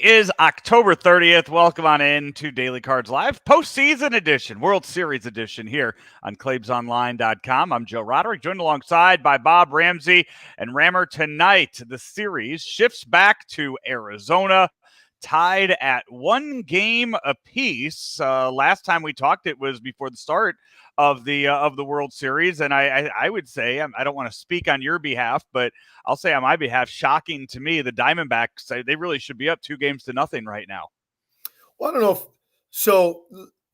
Is October 30th. Welcome on in to Daily Cards Live, postseason edition, World Series edition here on ClaibsOnline.com. I'm Joe Roderick, joined alongside by Bob Ramsey and Rammer. Tonight, the series shifts back to Arizona, tied at one game apiece. Last time we talked, it was before the start of the World Series, and I would say I don't want to speak on your behalf, but I'll say on my behalf, shocking to me, the Diamondbacks, they really should be up 2-0 right now. Well, I don't know if so.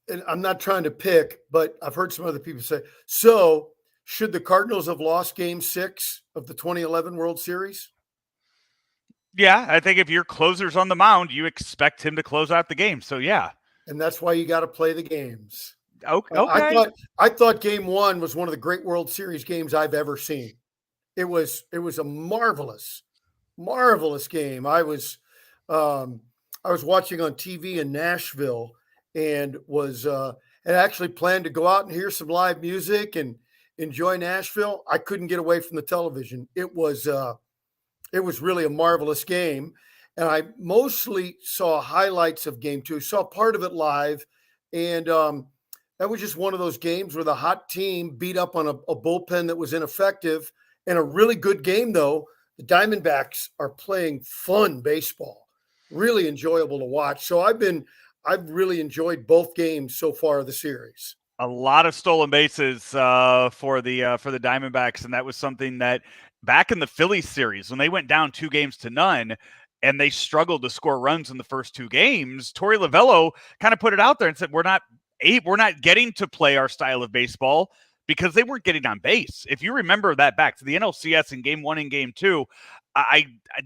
And I'm not trying to pick, but I've heard some other people say, so should the Cardinals have lost game 6 of the 2011 World Series? Yeah, I think if your closer's on the mound, you expect him to close out the game. So, yeah. And that's why you got to play the games. Okay. I thought game 1 was one of the great World Series games I've ever seen. It was a marvelous game. I was watching on TV in Nashville and had actually planned to go out and hear some live music and enjoy Nashville. I couldn't get away from the television. It was really a marvelous game. And I mostly saw highlights of game 2, saw part of it live. And that was just one of those games where the hot team beat up on a bullpen that was ineffective. And a really good game, though. The Diamondbacks are playing fun baseball, really enjoyable to watch. So I've really enjoyed both games so far of the series. A lot of stolen bases for the Diamondbacks, and that was something that back in the Phillies series when they went down 2-0 and they struggled to score runs in the first 2 games. Torey Lovullo kind of put it out there and said, "We're not getting to play our style of baseball." Because they weren't getting on base. If you remember that back to the NLCS in game 1 and game 2,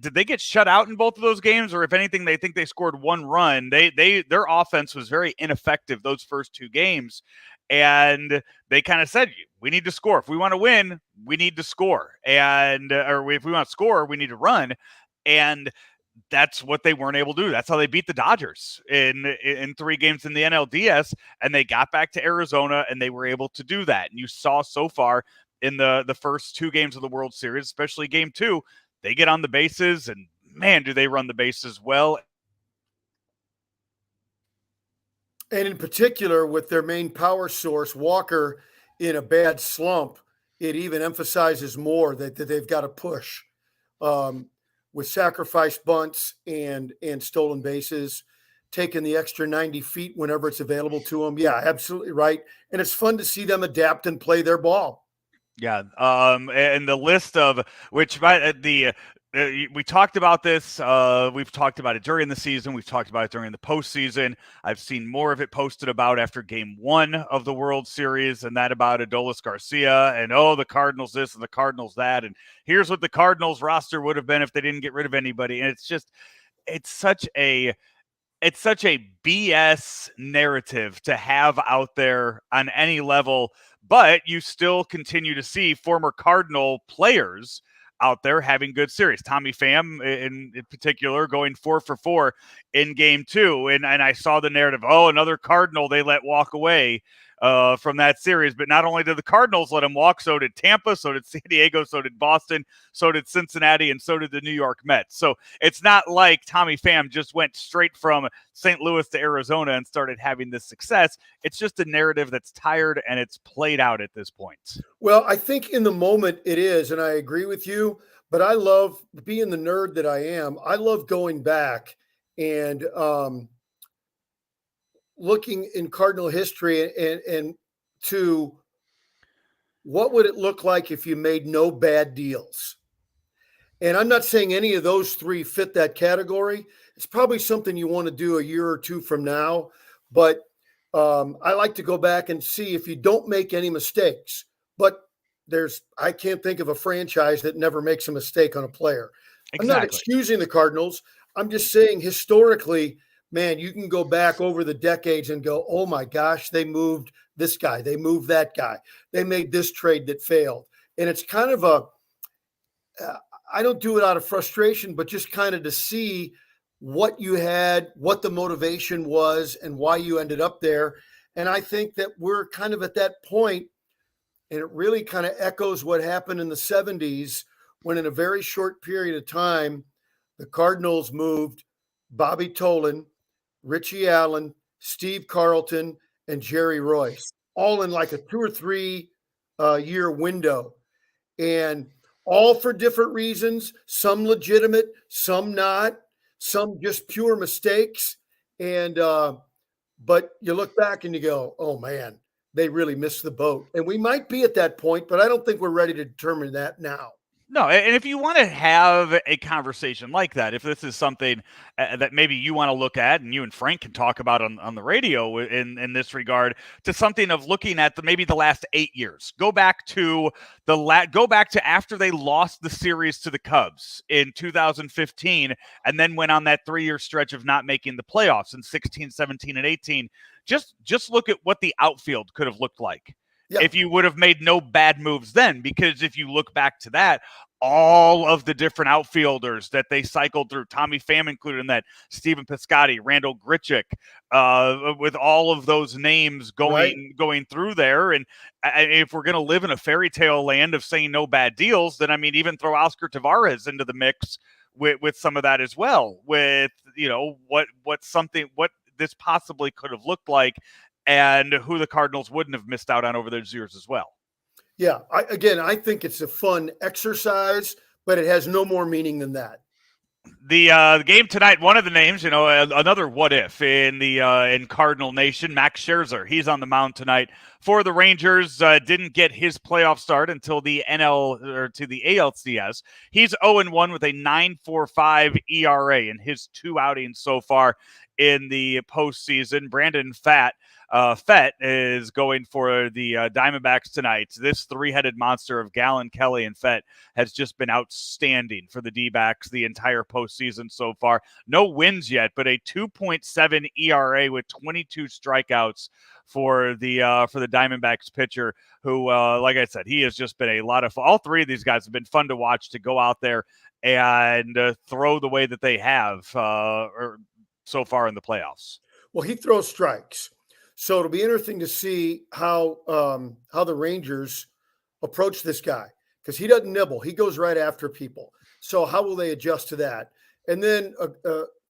did they get shut out in both of those games? Or if anything, they think they scored 1 run. Their offense was very ineffective those first 2 games. And they kind of said, we need to score. If we want to win, we need to score. Or if we want to score, we need to run. And that's what they weren't able to do. That's how they beat the Dodgers in 3 games in the NLDS, and they got back to Arizona, and they were able to do that. And you saw so far in the first 2 games of the World Series, especially game 2, they get on the bases, and man, do they run the bases well. And in particular, with their main power source, Walker, in a bad slump, it even emphasizes more that they've got to push. With sacrifice bunts and stolen bases, taking the extra 90 feet whenever it's available to them. Yeah, absolutely right. And it's fun to see them adapt and play their ball. Yeah. And the list of which we talked about this. We've talked about it during the season. We've talked about it during the postseason. I've seen more of it posted about after game 1 of the World Series, and that about Adolis Garcia and the Cardinals this and the Cardinals that. And here's what the Cardinals roster would have been if they didn't get rid of anybody. And it's such a BS narrative to have out there on any level, but you still continue to see former Cardinal players out there having good series. Tommy Pham in particular going 4 for 4 in game 2. And I saw the narrative, another Cardinal they let walk away from that series. But not only did the Cardinals let him walk, so did Tampa, so did San Diego, so did Boston, so did Cincinnati, and so did the New York Mets. So it's not like Tommy Pham just went straight from St. Louis to Arizona and started having this success. It's just a narrative that's tired and it's played out at this point. Well, I think in the moment it is, and I agree with you, but I love being the nerd that I am. I love going back and looking in Cardinal history and to what would it look like if you made no bad deals? And I'm not saying any of those 3 fit that category. It's probably something you want to do a year or 2 from now. But I like to go back and see if you don't make any mistakes. But I can't think of a franchise that never makes a mistake on a player. Exactly. I'm not excusing the Cardinals. I'm just saying historically, man, you can go back over the decades and go, oh my gosh, they moved this guy. They moved that guy. They made this trade that failed. And it's kind of I don't do it out of frustration, but just kind of to see what you had, what the motivation was, and why you ended up there. And I think that we're kind of at that point, and it really kind of echoes what happened in the 70s when in a very short period of time, the Cardinals moved Bobby Tolan, Richie Allen, Steve Carlton, and Jerry Royce, all in like a 2 or 3 year window, and all for different reasons. Some legitimate, some not, some just pure mistakes. And but you look back and you go, "Oh man, they really missed the boat." And we might be at that point, but I don't think we're ready to determine that now. No, and if you want to have a conversation like that, if this is something that maybe you want to look at, and you and Frank can talk about on the radio in this regard, to something of looking at maybe the last 8 years, go back to after they lost the series to the Cubs in 2015, and then went on that 3-year stretch of not making the playoffs in 16, 17, and 18. Just look at what the outfield could have looked like. Yeah. If you would have made no bad moves then, because if you look back to that, all of the different outfielders that they cycled through, Tommy Pham included in that, Stephen Piscotty, Randall Grichuk, with all of those names going through there. And if we're going to live in a fairy tale land of saying no bad deals, then I mean, even throw Oscar Taveras into the mix with some of that as well, with, you know, what this possibly could have looked like, and who the Cardinals wouldn't have missed out on over those years as well. Yeah, I think it's a fun exercise, but it has no more meaning than that. The game tonight, one of the names, you know, another what if in Cardinal Nation, Max Scherzer. He's on the mound tonight for the Rangers. Didn't get his playoff start until the ALCS. He's 0-1 with a 9.45 ERA in his 2 outings so far in the postseason. Brandon Fett is going for the Diamondbacks tonight. This 3-headed monster of Gallen, Kelly, and Fett has just been outstanding for the D-backs the entire postseason so far. No wins yet, but a 2.7 ERA with 22 strikeouts for the Diamondbacks pitcher, who, like I said, he has just been a lot of fun. All 3 of these guys have been fun to watch, to go out there and throw the way that they have so far in the playoffs. Well, he throws strikes. So it'll be interesting to see how the Rangers approach this guy, because he doesn't nibble. He goes right after people. So how will they adjust to that? And then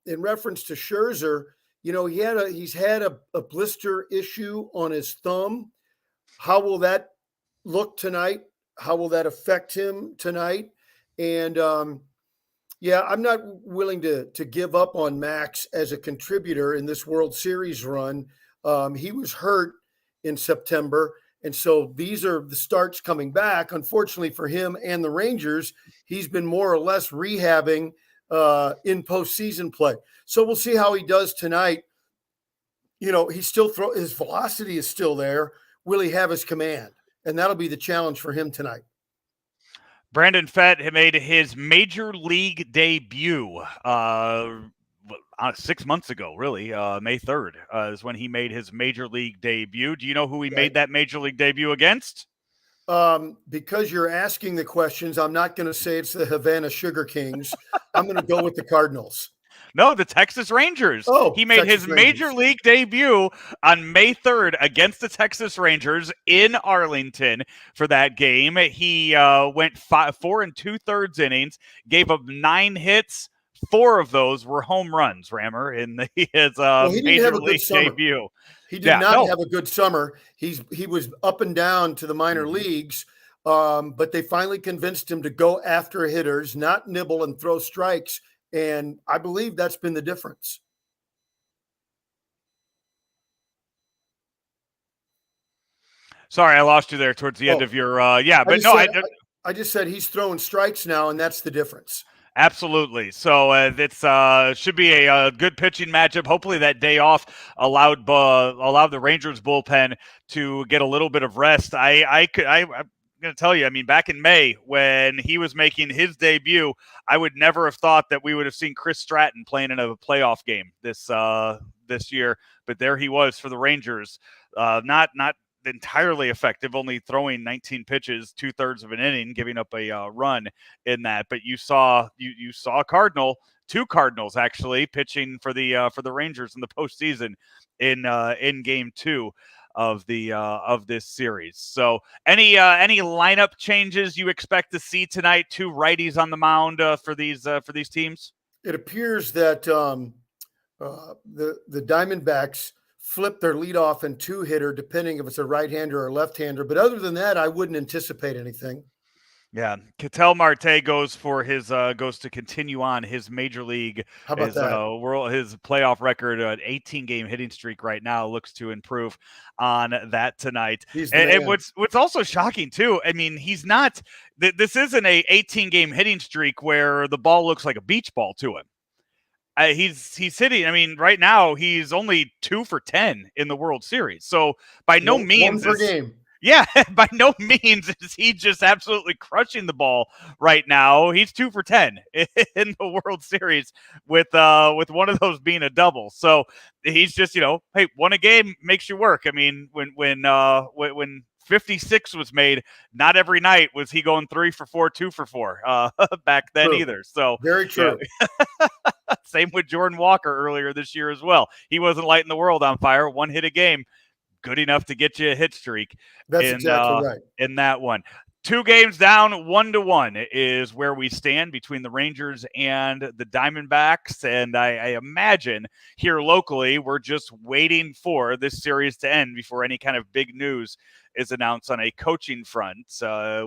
in reference to Scherzer, you know, he's had a blister issue on his thumb. How will that look tonight? How will that affect him tonight? And yeah, I'm not willing to give up on Max as a contributor in this World Series run. He was hurt in September, and so these are the starts coming back. Unfortunately for him and the Rangers, he's been more or less rehabbing in postseason play. So we'll see how he does tonight. You know, his velocity is still there. Will he have his command? And that'll be the challenge for him tonight. Brandon Fett made his major league debut 6 months ago, really. May 3rd is when he made his major league debut. Do you know who he made that major league debut against? Because you're asking the questions, I'm not going to say it's the Havana Sugar Kings. I'm going to go with the Cardinals. No, the Texas Rangers. He made his major league debut on May 3rd against the Texas Rangers in Arlington for that game. He went 4 2/3 innings, gave up 9 hits. 4 of those were home runs, Rammer, in his major league debut. He did not have a good summer. He was up and down to the minor leagues, but they finally convinced him to go after hitters, not nibble and throw strikes. And I believe that's been the difference. Sorry, I lost you there towards the end of your I just said he's throwing strikes now, and that's the difference. Absolutely. So it's should be a good pitching matchup. Hopefully that day off allowed the Rangers bullpen to get a little bit of rest. I'm going to tell you, I mean, back in May when he was making his debut, I would never have thought that we would have seen Chris Stratton playing in a playoff game this year. But there he was for the Rangers. Not entirely effective, only throwing 19 pitches, 2/3 of an inning, giving up a run in that. But you saw two Cardinals actually pitching for the Rangers in the postseason in Game 2 of this series. So any lineup changes you expect to see tonight? 2 righties on the mound for these teams. It appears that the Diamondbacks flip their leadoff and two-hitter, depending if it's a right-hander or left-hander. But other than that, I wouldn't anticipate anything. Yeah, Ketel Marte goes to continue on his major league, How about that? his playoff record, an 18-game hitting streak right now, looks to improve on that tonight. He's the And man. what's also shocking too, I mean, he's not. This isn't a 18-game hitting streak where the ball looks like a beach ball to him. He's hitting. I mean, right now he's only 2 for 10 in the World Series. So by no means one per game. Yeah, by no means is he just absolutely crushing the ball right now. He's 2 for 10 in the World Series with one of those being a double. So he's just, hey, won a game makes you work. I mean, when 56 was made, not every night was he going 3 for 4, 2 for 4 back then True. either. So very true. Yeah. Same with Jordan Walker earlier this year as well. He wasn't lighting the world on fire. 1 hit a game. Good enough to get you a hit streak. That's exactly right. In that one. 2 games down, 1-1 is where we stand between the Rangers and the Diamondbacks. And I imagine here locally, we're just waiting for this series to end before any kind of big news is announced on a coaching front,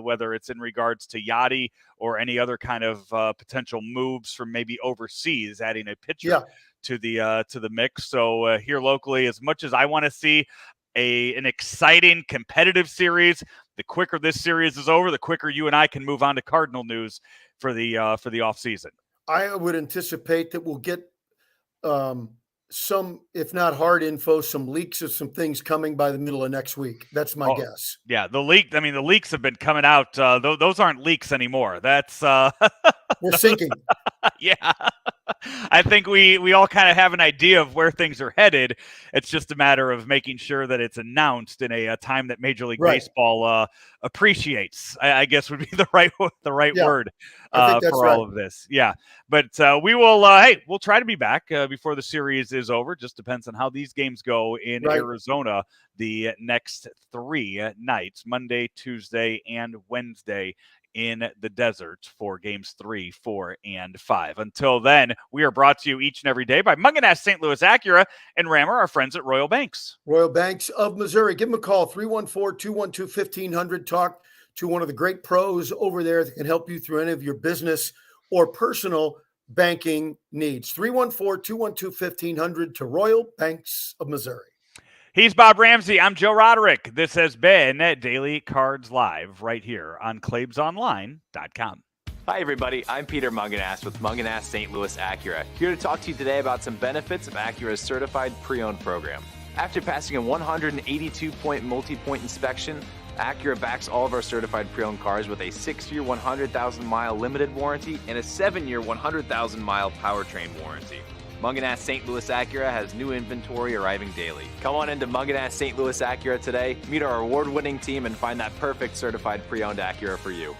whether it's in regards to Yachty or any other kind of potential moves from maybe overseas, adding a pitcher to the mix. So here locally, as much as I want to see an exciting competitive series, the quicker this series is over, the quicker you and I can move on to Cardinal news for the off season. I would anticipate that we'll get some, if not hard info, some leaks of some things coming by the middle of next week. That's my guess. Yeah, the leaks have been coming out. Those aren't leaks anymore. That's we're sinking. Yeah. I think we all kind of have an idea of where things are headed. It's just a matter of making sure that it's announced in a time that Major League Baseball appreciates. I guess would be the right word for all of this. Yeah, but we will. We'll try to be back before the series is over. Just depends on how these games go in Arizona the next 3 nights: Monday, Tuesday, and Wednesday in the desert for games 3, 4, and 5. Until then, we are brought to you each and every day by Munganast St. Louis Acura and Rammer, our friends at Royal Banks. Royal Banks of Missouri. Give them a call, 314-212-1500. Talk to one of the great pros over there that can help you through any of your business or personal banking needs. 314-212-1500 to Royal Banks of Missouri. He's Bob Ramsey. I'm Joe Roderick. This has been Daily Cards Live right here on ClaibsOnline.com. Hi, everybody. I'm Peter Munganast with Munganast St. Louis Acura, here to talk to you today about some benefits of Acura's certified pre-owned program. After passing a 182-point multi-point inspection, Acura backs all of our certified pre-owned cars with a 6-year, 100,000-mile limited warranty and a 7-year, 100,000-mile powertrain warranty. Munganast St. Louis Acura has new inventory arriving daily. Come on into Munganast St. Louis Acura today, meet our award-winning team, and find that perfect certified pre-owned Acura for you.